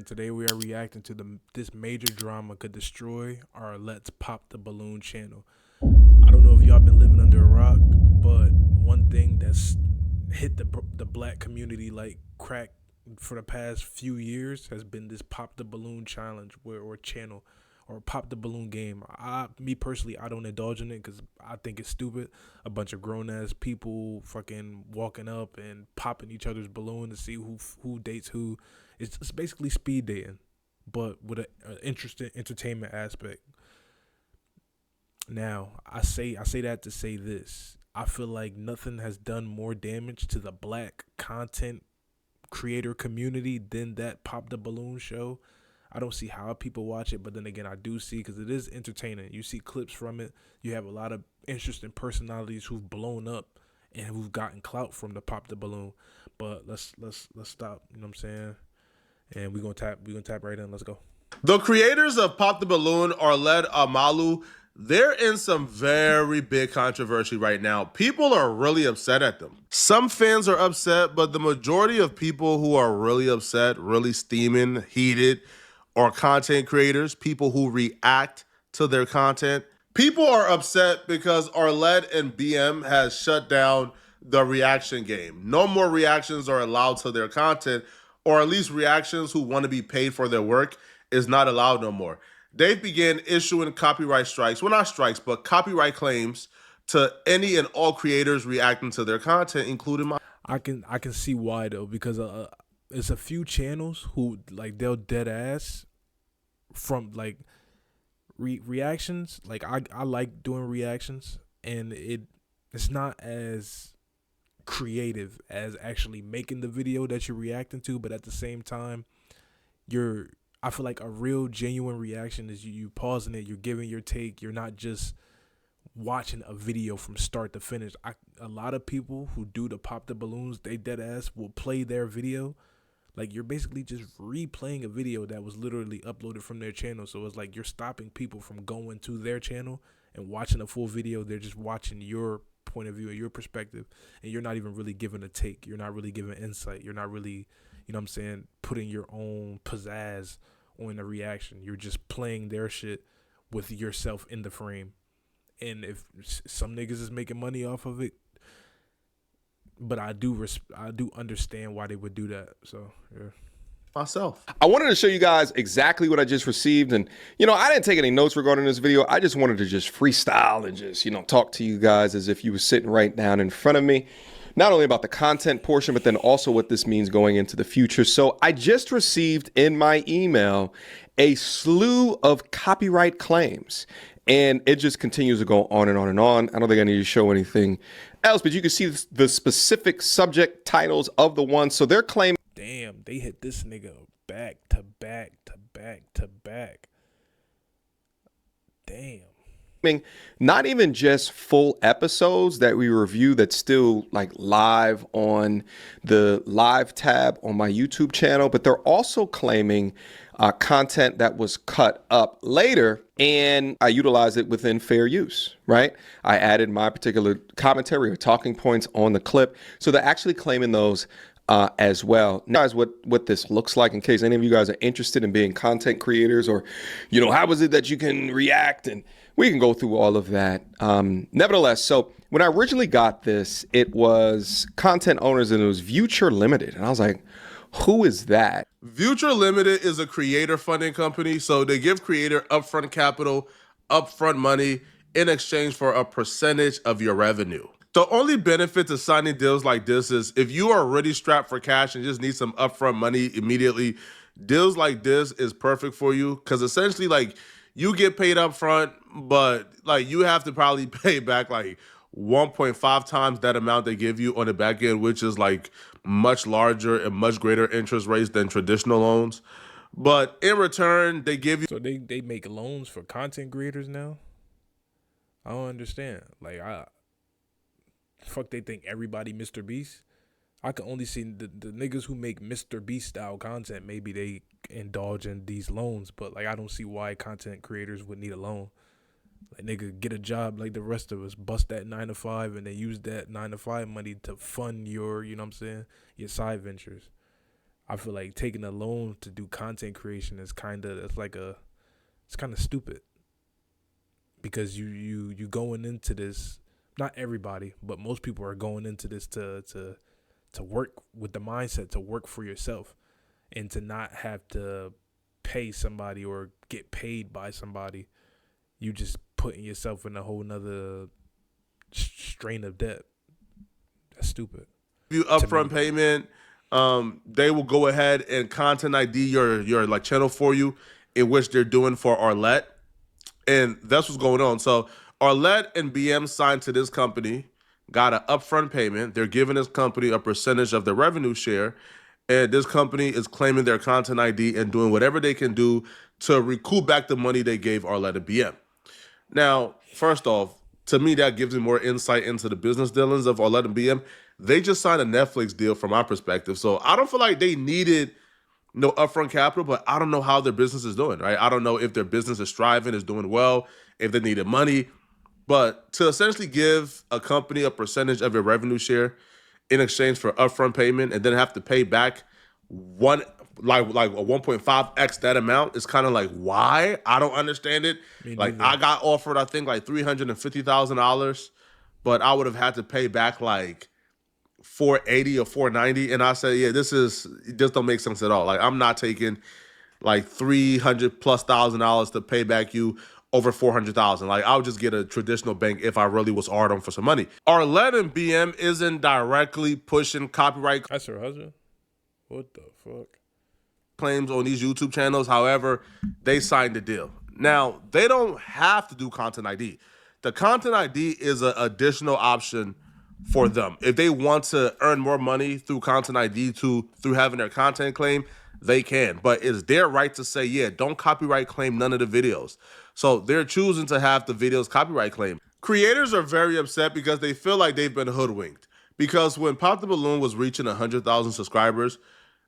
and today we are reacting to this major drama could destroy our Let's Pop the Balloon channel. I don't know if y'all been living under a rock, but one thing that's hit the black community like crack for the past few years has been this Pop the Balloon challenge or channel or Pop the Balloon game. Me personally, I don't indulge in it because I think it's stupid. A bunch of grown ass people fucking walking up and popping each other's balloon to see who dates who. It's basically speed dating, but with an interesting entertainment aspect. Now, I say that to say this. I feel like nothing has done more damage to the black content creator community than that Pop the Balloon show. I don't see how people watch it, but then again, I do see, because it is entertaining. You see clips from it. You have a lot of interesting personalities who've blown up and who've gotten clout from the Pop the Balloon. But let's stop. You know what I'm saying? And we're gonna tap right in. Let's go. The creators of Pop the Balloon, Arlette, Amalu, they're in some very big controversy right now. People are really upset at them. Some fans are upset, but the majority of people who are really upset, really steaming, heated, are content creators, people who react to their content. People are upset because Arlette and BM has shut down the reaction game. No more reactions are allowed to their content, or at least reactions who want to be paid for their work is not allowed no more. They've began issuing copyright strikes, well, not strikes, but copyright claims to any and all creators reacting to their content, including my. I can see why though, because it's a few channels who like they'll dead ass from like reactions. Like I like doing reactions, and it's not as creative as actually making the video that you're reacting to, but at the same time, I feel like a real genuine reaction is you pausing it, you're giving your take, you're not just watching a video from start to finish. A lot of people who do the Pop the Balloons, they dead ass will play their video. Like, you're basically just replaying a video that was literally uploaded from their channel. So it's like you're stopping people from going to their channel and watching a full video. They're just watching your point of view or your perspective, and you're not even really giving a take. You're not really giving insight. You're not really, you know what I'm saying, putting your own pizzazz on the reaction. You're just playing their shit with yourself in the frame. And if some niggas is making money off of it, but I do understand why they would do that. So yeah. Myself. I wanted to show you guys exactly what I just received, and I didn't take any notes regarding this video. I just wanted to just freestyle and just talk to you guys as if you were sitting right down in front of me, not only about the content portion, but then also what this means going into the future. So I just received in my email a slew of copyright claims, and it just continues to go on and on and on. I don't think I need to show anything else, but you can see the specific subject titles of the ones. So they're claiming. Damn, they hit this nigga back to back to back to back. Damn. Not even just full episodes that we review that's still like live on the live tab on my YouTube channel, but they're also claiming content that was cut up later, and I utilized it within fair use, right? I added my particular commentary or talking points on the clip. So they're actually claiming those as well. Now, guys, what this looks like, in case any of you guys are interested in being content creators, or how is it that you can react, and we can go through all of that. Nevertheless, so when I originally got this, it was content owners, and it was Future Limited, and I was like, who is that? Future Limited is a creator funding company, so they give creator upfront capital, upfront money in exchange for a percentage of your revenue. The only benefit to signing deals like this is if you are already strapped for cash and just need some upfront money immediately, deals like this is perfect for you, because essentially, like, you get paid upfront, but like you have to probably pay back like 1.5 times that amount they give you on the back end, which is like much larger and much greater interest rates than traditional loans. But in return, they give you. So they make loans for content creators now? I don't understand. Like, fuck, they think everybody Mr. Beast? I can only see the niggas who make Mr. Beast style content, maybe they indulge in these loans, but like I don't see why content creators would need a loan. Like, nigga, get a job like the rest of us, bust that 9 to 5, and then use that 9 to 5 money to fund your, you know what I'm saying, your side ventures. I feel like taking a loan to do content creation is it's kind of stupid, because you going into this, not everybody, but most people are going into this to work with the mindset to work for yourself and to not have to pay somebody or get paid by somebody. You just putting yourself in a whole nother strain of debt. That's stupid. You upfront payment, they will go ahead and content ID your like channel for you, in which they're doing for Arlette. And that's what's going on. So Arlette and BM signed to this company, got an upfront payment. They're giving this company a percentage of the revenue share. And this company is claiming their content ID and doing whatever they can do to recoup back the money they gave Arlette and BM. Now, first off, to me, that gives me more insight into the business dealings of Arlette and BM. They just signed a Netflix deal from my perspective. So I don't feel like they needed no upfront capital, but I don't know how their business is doing, right? I don't know if their business is striving, is doing well, if they needed money. But to essentially give a company a percentage of your revenue share in exchange for upfront payment and then have to pay back a 1.5x that amount is kind of like, why? I don't understand it. Like, I got offered, I think, like $350,000, but I would have had to pay back like $480 or $490, and I said, yeah, this don't make sense at all. Like, I'm not taking like $300,000+ to pay back you over $400,000. Like, I'll just get a traditional bank if I really was hard on for some money. Arlette and BM isn't directly pushing copyright. That's her husband. What the fuck? Claims on these YouTube channels. However, they signed the deal. Now, they don't have to do content ID. The content ID is an additional option for them. If they want to earn more money through content ID through having their content claim, they can. But it's their right to say, yeah, don't copyright claim none of the videos. So they're choosing to have the videos copyright claim. Creators are very upset because they feel like they've been hoodwinked. Because when Pop the Balloon was reaching 100,000 subscribers,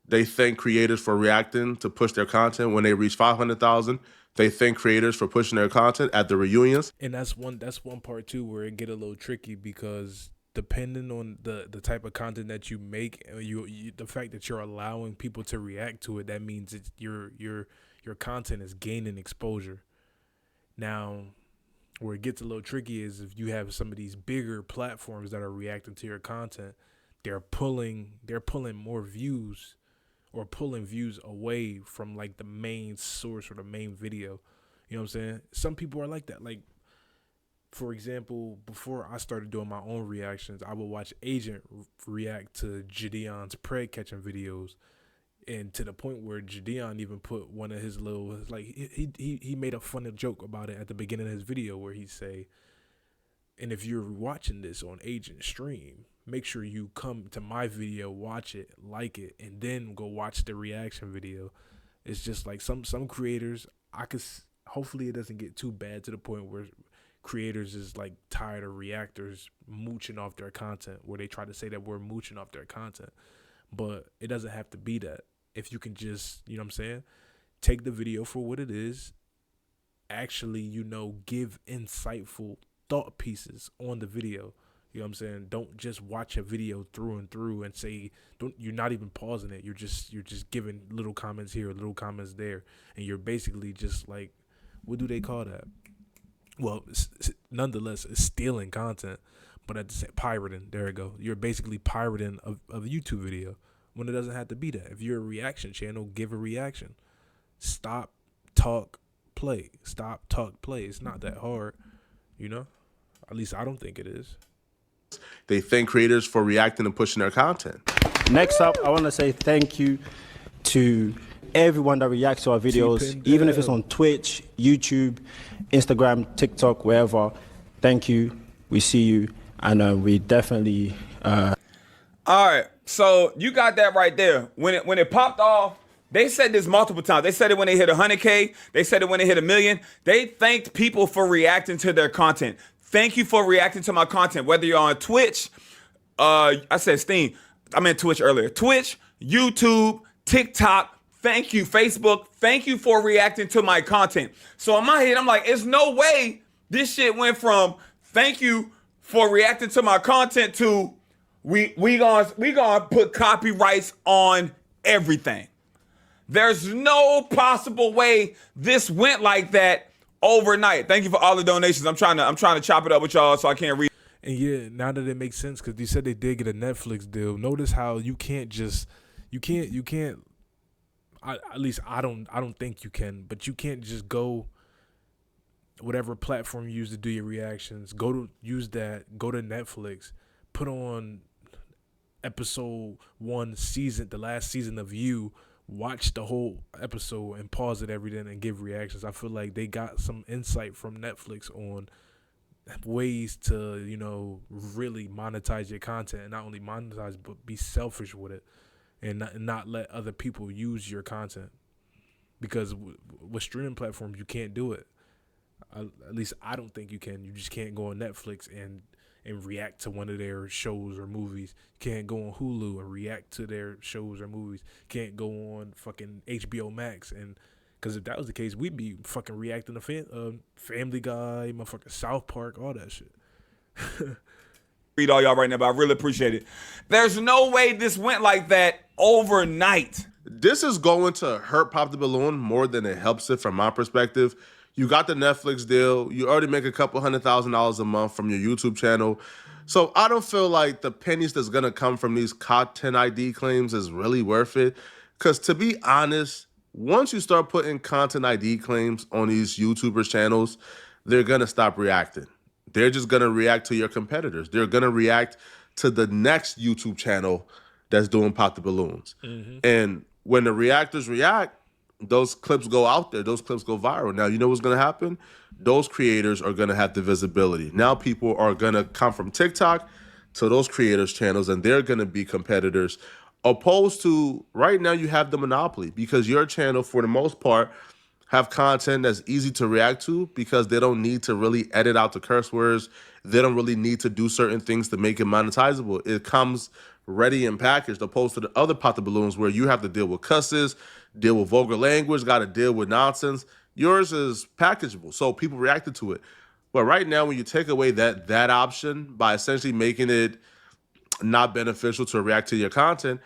they thanked creators for reacting to push their content. When they reached 500,000, they thank creators for pushing their content at the reunions. And that's one part too where it get a little tricky, because depending on the type of content that you make, the fact that you're allowing people to react to it, that means it's your content is gaining exposure. Now, where it gets a little tricky is if you have some of these bigger platforms that are reacting to your content, they're pulling more views, or pulling views away from like the main source or the main video. You know what I'm saying? Some people are like that. Like, for example, before I started doing my own reactions, I would watch Agent react to Jadeon's prey catching videos, and to the point where Jadeon even put one of his little, like, he made a funny joke about it at the beginning of his video where he say, and if you're watching this on Agent stream, make sure you come to my video, watch it, like it, and then go watch the reaction video. It's just like some creators, hopefully it doesn't get too bad to the point where creators is like tired of reactors mooching off their content, where they try to say that we're mooching off their content. But it doesn't have to be that. If you can just, you know what I'm saying, take the video for what it is, actually, give insightful thought pieces on the video. You know what I'm saying? Don't just watch a video through and through and say, you're not even pausing it. You're just giving little comments here, little comments there. And you're basically just like, what do they call that? Well, nonetheless, it's stealing content, but at the same, pirating. There you go. You're basically pirating a YouTube video when it doesn't have to be that. If you're a reaction channel, give a reaction. Stop, talk, play. Stop, talk, play. It's not that hard, At least I don't think it is. They thank creators for reacting and pushing their content. Next up, I want to say thank you to everyone that reacts to our videos, even if it's on Twitch, YouTube, Instagram, TikTok, wherever. Thank you. We see you. And we definitely... All right. So you got that right there. When it popped off, they said this multiple times. They said it when they hit 100K. They said it when they hit 1 million. They thanked people for reacting to their content. Thank you for reacting to my content, whether you're on Twitch. I said Steam. I meant Twitch earlier. Twitch, YouTube, TikTok. Thank you, Facebook. Thank you for reacting to my content. So in my head, I'm like, there's no way this shit went from thank you for reacting to my content to we gonna put copyrights on everything. There's no possible way this went like that overnight. Thank you for all the donations. I'm trying to chop it up with y'all so I can't read. And yeah, now that it makes sense, because they said they did get a Netflix deal. Notice how you can't. At least I don't think you can. But you can't just go whatever platform you use to do your reactions. Use that. Go to Netflix. Put on episode 1 season, the last season of You. Watch the whole episode and pause it every then and give reactions. I feel like they got some insight from Netflix on ways to, really monetize your content, and not only monetize but be selfish with it, and not let other people use your content, because with streaming platforms you can't do it. At least I don't think you can. You just can't go on Netflix and react to one of their shows or movies. You can't go on Hulu and react to their shows or movies. You can't go on fucking HBO Max, and because if that was the case, we'd be fucking reacting to Family Guy, motherfucking South Park, all that shit. Read all y'all right now, but I really appreciate it. There's no way this went like that overnight. This is going to hurt Pop the Balloon more than it helps it from my perspective. You got the Netflix deal. You already make a couple $100,000 a month from your YouTube channel. So I don't feel like the pennies that's going to come from these content ID claims is really worth it. Because to be honest, once you start putting content ID claims on these YouTubers' channels, they're going to stop reacting. They're just going to react to your competitors. They're going to react to the next YouTube channel that's doing Pop the Balloons. Mm-hmm. And when the reactors react, those clips go out there. Those clips go viral. Now, you know what's going to happen? Those creators are going to have the visibility. Now people are going to come from TikTok to those creators' channels, and they're going to be competitors, opposed to right now you have the monopoly, because your channel, for the most part, have content that's easy to react to, because they don't need to really edit out the curse words. They don't really need to do certain things to make it monetizable. It comes ready and packaged, opposed to the other Pop the Balloons where you have to deal with cusses, deal with vulgar language, got to deal with nonsense. Yours is packageable, so people reacted to it. But right now, when you take away that option by essentially making it not beneficial to react to your content,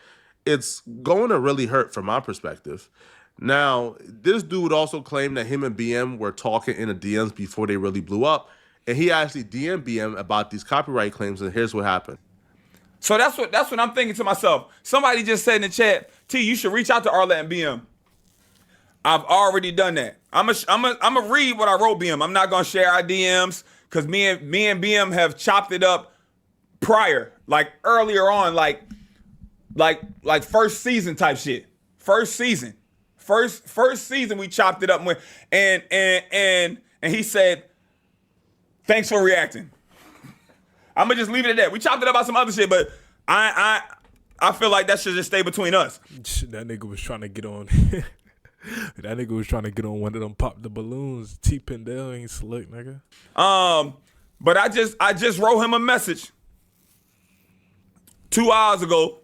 it's going to really hurt from my perspective. Now, this dude also claimed that him and BM were talking in the DMs before they really blew up, and he actually DM'd BM about these copyright claims, and here's what happened. So that's what I'm thinking to myself. Somebody just said in the chat, T, you should reach out to Arlette and BM. I've already done that. I'm a read what I wrote BM. I'm not gonna share our DMs because me and BM have chopped it up prior, like earlier on, like first season type shit. First season we chopped it up and he said, thanks for reacting. I'm gonna just leave it at that. We chopped it up about some other shit, but I feel like that should just stay between us. That nigga was trying to get on. That nigga was trying to get on one of them Pop the Balloons. T Pendel ain't slick, nigga. But I just wrote him a message 2 hours ago,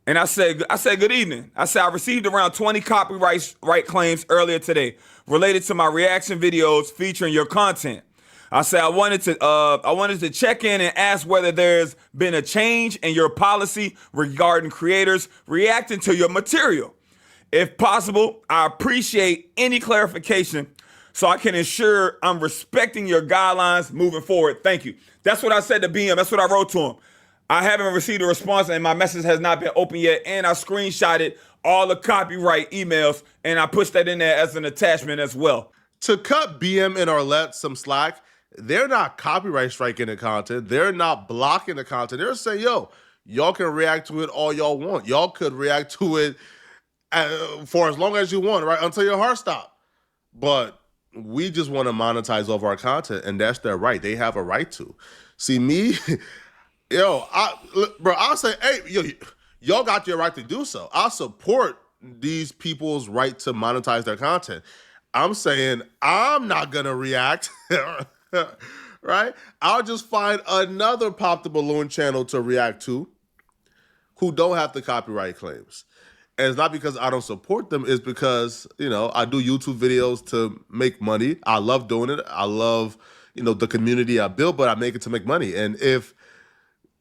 and I said good evening. I said I received around 20 copyright claims earlier today related to my reaction videos featuring your content. I said I wanted to check in and ask whether there's been a change in your policy regarding creators reacting to your material. If possible, I appreciate any clarification so I can ensure I'm respecting your guidelines moving forward. Thank you. That's what I said to BM. That's what I wrote to him. I haven't received a response, and my message has not been open yet, and I screenshotted all the copyright emails, and I pushed that in there as an attachment as well. To cut BM and Arlette some slack, they're not copyright striking the content. They're not blocking the content. They're saying, yo, y'all can react to it all y'all want. Y'all could react to it for as long as you want, right? Until your heart stops. But we just want to monetize over our content, and that's their right. They have a right to. See, me, I'll say, hey, y'all got your right to do so. I support these people's right to monetize their content. I'm saying I'm not going to react, right? I'll just find another Pop the Balloon channel to react to who don't have the copyright claims. And it's not because I don't support them. It's because, I do YouTube videos to make money. I love doing it. I love, the community I built, but I make it to make money. And if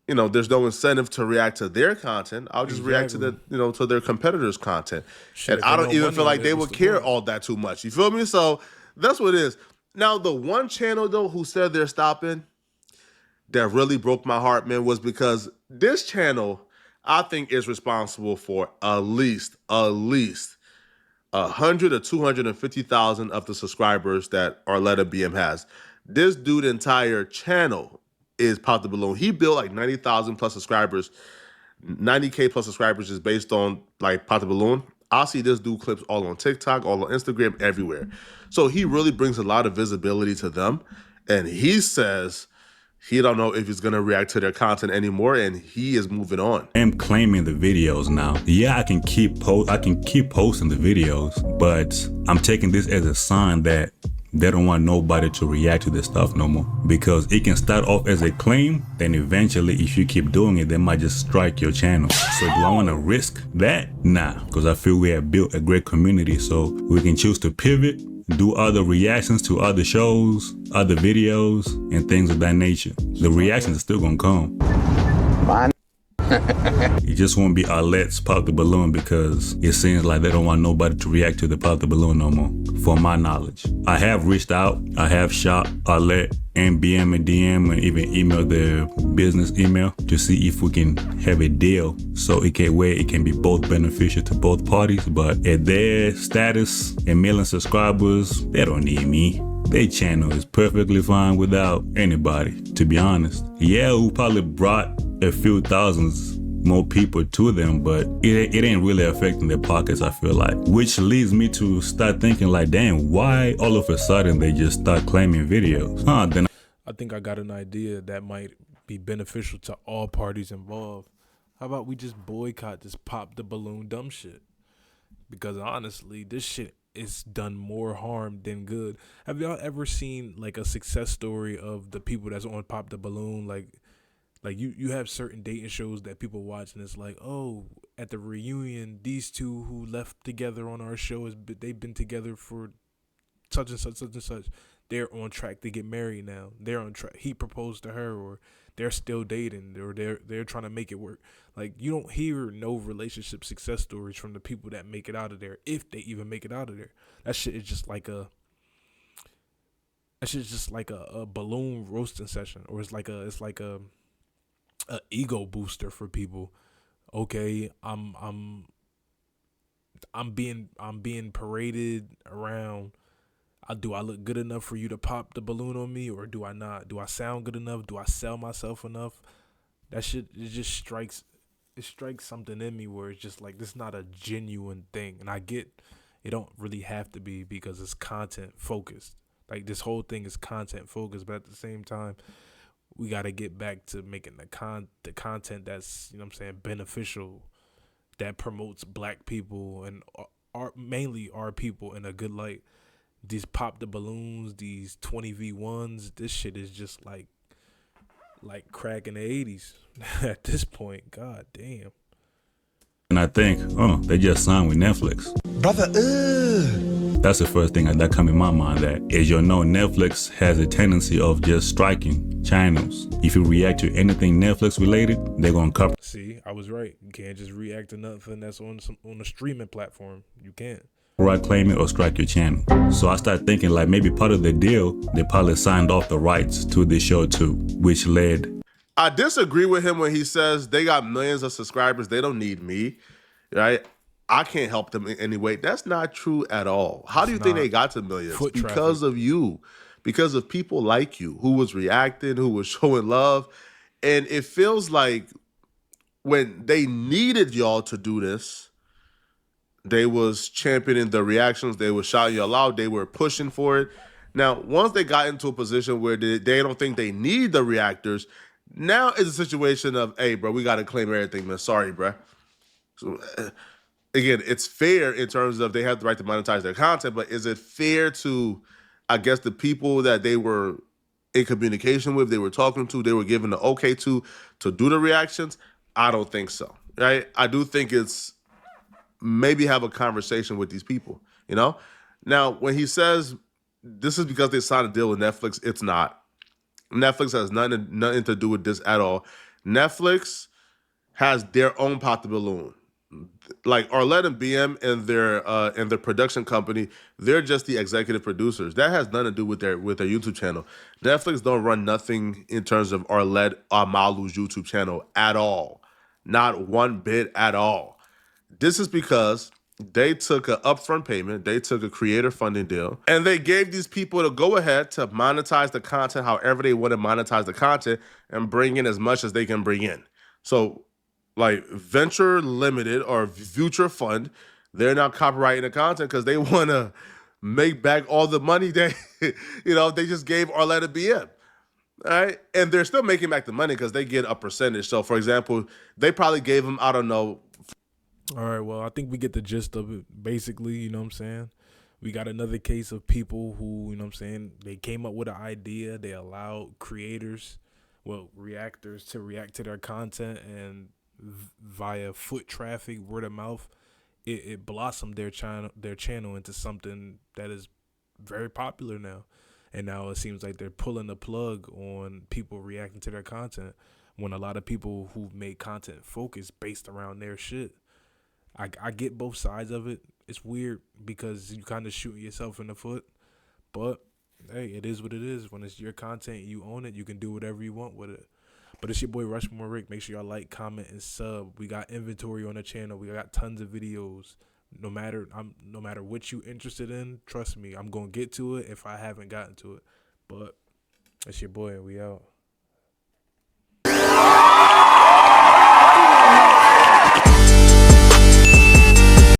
there's no incentive to react to their content. I'll just react to to their competitors' content. Shit, And if I they don't no even money feel on like it, they what's would the care point? all that too much. You feel me? So that's what it is. Now, the one channel, though, who said they're stopping, that really broke my heart, man, was because this channel, I think, is responsible for at least 100 or 250,000 of the subscribers that Arlette BM has. This dude entire channel is Pop the Balloon. He built like 90,000 plus subscribers, 90K plus subscribers just based on like Pop the Balloon. I see this dude clips all on TikTok, all on Instagram, everywhere. So he really brings a lot of visibility to them. And he says he don't know if he's gonna react to their content anymore, and he is moving on. I am claiming the videos now. Yeah, I can keep posting the videos, but I'm taking this as a sign that they don't want nobody to react to this stuff no more. Because it can start off as a claim, then eventually if you keep doing it, they might just strike your channel. So do I want to risk that? Nah, because I feel we have built a great community, so we can choose to pivot, do other reactions to other shows, other videos, and things of that nature. The reactions are still gonna come. It just won't be Arlette's Pop the Balloon because it seems like they don't want nobody to react to the Pop the Balloon no more, from my knowledge. I have reached out, I have shot Arlette and BM and DM and even emailed their business email to see if we can have a deal so it can be both beneficial to both parties. But at their status and million subscribers, they don't need me. Their channel is perfectly fine without anybody, to be honest. Yeah, we probably brought a few thousands more people to them, but it ain't really affecting their pockets, I feel like. Which leads me to start thinking like, damn, why all of a sudden they just start claiming videos? Then I think I got an idea that might be beneficial to all parties involved. How about we just boycott this Pop the Balloon dumb shit? Because honestly, this shit is done more harm than good. Have y'all ever seen like a success story of the people that's on Pop the Balloon? Like you have certain dating shows that people watch and it's like, oh, at the reunion, these two who left together on our show they've been together for such and such, such and such. They're on track to get married now. They're on track. He proposed to her, or they're still dating, or they're trying to make it work. Like, you don't hear no relationship success stories from the people that make it out of there, if they even make it out of there. That shit is just like a balloon roasting session, or it's like a ego booster for people. Okay, I'm being paraded around. Do I look good enough for you to pop the balloon on me, or do I not? Do I sound good enough? Do I sell myself enough? That shit, it just strikes something in me where it's just like, this is not a genuine thing. And I get it don't really have to be because it's content focused. Like, this whole thing is content focused, but at the same time, we got to get back to making the content that's, you know what I'm saying, beneficial, that promotes black people and mainly our people in a good light. These Pop the Balloons, these 20v1s, this shit is just like crack in the 80s at this point. God damn. and I think, oh, they just signed with Netflix. Brother, That's the first thing that come in my mind. That, as you know, Netflix has a tendency of just striking channels. If you react to anything Netflix related, they're gonna cover. See, I was right. You can't just react to nothing that's on a streaming platform. You can't. Right, claim it or strike your channel. So I started thinking like maybe part of the deal, they probably signed off the rights to this show too, which led. I disagree with him when he says they got millions of subscribers. They don't need me, right? I can't help them in any way. That's not true at all. How do you think they got to millions? Foot traffic. Because of you, because of people like you who was reacting, who was showing love. And it feels like when they needed y'all to do this, they was championing the reactions. They were shouting you aloud. They were pushing for it. Now, once they got into a position where they don't think they need the reactors, now it's a situation of, hey, bro, we got to claim everything, man. Sorry, bro. So, again, it's fair in terms of they have the right to monetize their content, but is it fair to, I guess, the people that they were in communication with, they were talking to, they were giving the okay to do the reactions? I don't think so, right? I do think it's maybe have a conversation with these people, you know? Now, when he says this is because they signed a deal with Netflix, it's not. Netflix has nothing to do with this at all. Netflix has their own Pop the Balloon. Like Arlette and BM and their production company, they're just the executive producers. That has nothing to do with their YouTube channel. Netflix don't run nothing in terms of Arlette Amalu's YouTube channel at all. Not one bit at all. This is because they took an upfront payment, they took a creator funding deal, and they gave these people to go ahead to monetize the content however they want to monetize the content and bring in as much as they can bring in. So, like Venture Limited or Future Fund, they're not copyrighting the content because they want to make back all the money they, they just gave Arlette and BM. All right. And they're still making back the money because they get a percentage. So, for example, they probably gave them, I don't know. All right, well, I think we get the gist of it. Basically, you know what I'm saying? We got another case of people who, you know what I'm saying, they came up with an idea. They allowed creators, reactors to react to their content, and via foot traffic, word of mouth, it blossomed their channel into something that is very popular now. And now it seems like they're pulling the plug on people reacting to their content when a lot of people who've made content focus based around their shit. I get both sides of it. It's weird because you kind of shooting yourself in the foot. But, hey, it is what it is. When it's your content, you own it. You can do whatever you want with it. But it's your boy RushMoreRick. Make sure y'all like, comment, and sub. We got inventory on the channel. We got tons of videos. No matter what you interested in, trust me, I'm going to get to it if I haven't gotten to it. But it's your boy, and we out.